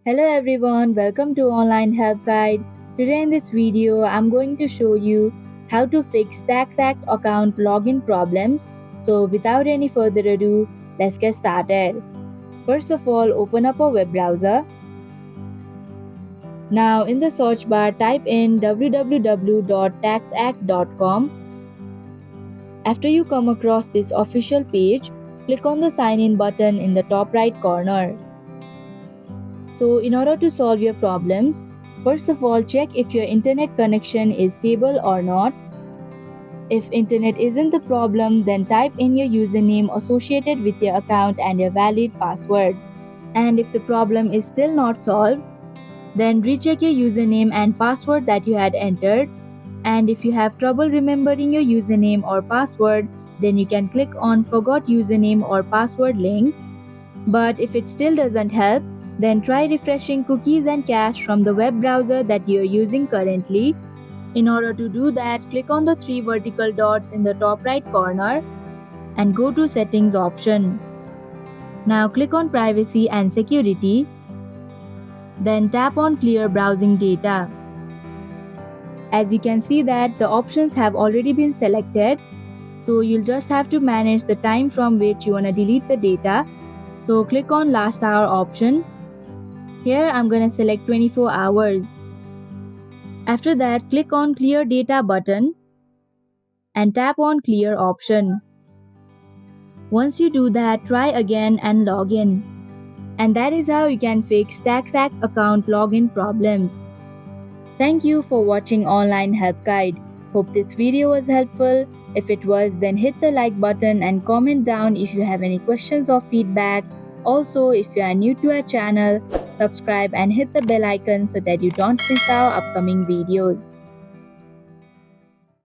Hello everyone, welcome to Online Help Guide. Today in this video, I'm going to show you how to fix TaxAct account login problems. So without any further ado, let's get started. First of all, open up a web browser. Now in the search bar, type in www.taxact.com. After you come across this official page, click on the sign in button in the top right corner. So in order to solve your problems, first of all check if your internet connection is stable or not. If internet isn't the problem, then type in your username associated with your account and your valid password. And if the problem is still not solved, then recheck your username and password that you had entered. And if you have trouble remembering your username or password, then you can click on Forgot Username or Password link. But if it still doesn't help, then try refreshing cookies and cache from the web browser that you're using currently. In order to do that, click on the three vertical dots in the top right corner and go to Settings option. Now click on Privacy and Security. Then tap on Clear Browsing Data. As you can see that the options have already been selected, so you'll just have to manage the time from which you want to delete the data. So click on Last Hour option. Here I'm gonna select 24 hours. After that, click on Clear Data button and tap on Clear option. Once you do that, try again and log in. And that is how you can fix TaxAct account login problems. Thank you for watching Online Help Guide. Hope this video was helpful. If it was, then hit the like button and comment down if you have any questions or feedback. Also, if you are new to our channel, subscribe and hit the bell icon so that you don't miss our upcoming videos.